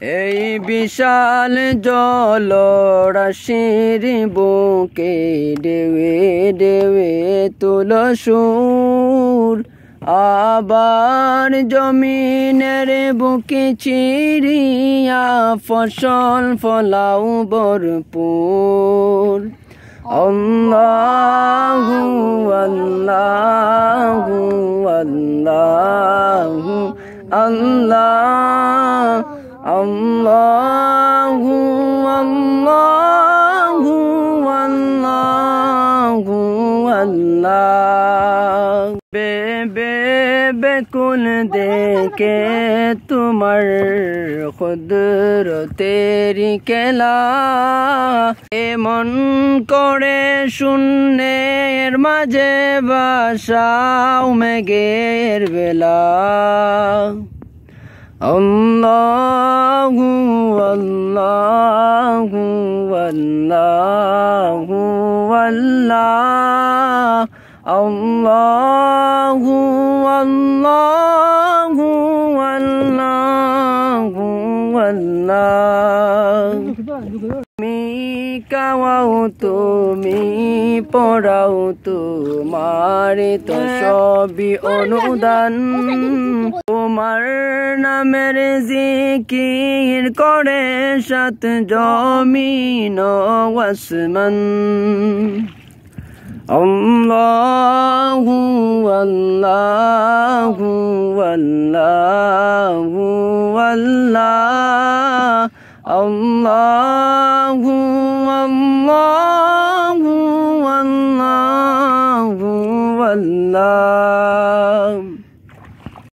এই বিশাল জলরাশির বুকে ঢেউয়ে ঢেউয়ে তুলো সুর, আবার জমিনের বুকে চিরিয়া ফসল ফলাও ভরপুর। আল্লাহু আল্লাহু আল্লাহু আল্লাহ, আল্লাহু আল্লাহু আল্লাহু আল্লাহ। বেকুল দেখে তোমার কুদরতেরি খেলা, এমন করে শূন্যের মাঝে বাসাও মেঘের বেলা। আল্লাহু আল্লাহু আল্লাহু আল্লাহ, আল্লাহু আল্লাহু আল্লাহু আল্লাহ। তুমি কাওয়াও তুমি পড়াও তোমার তো সবই অনুদান, তোমার নামের জিকির করে সাত জমিন ও আসমান। আল্লাহু আল্লাহু আল্লাহু আল্লাহ, আল্লাহু আল্লাহু আল্লাহু আল্লাহ।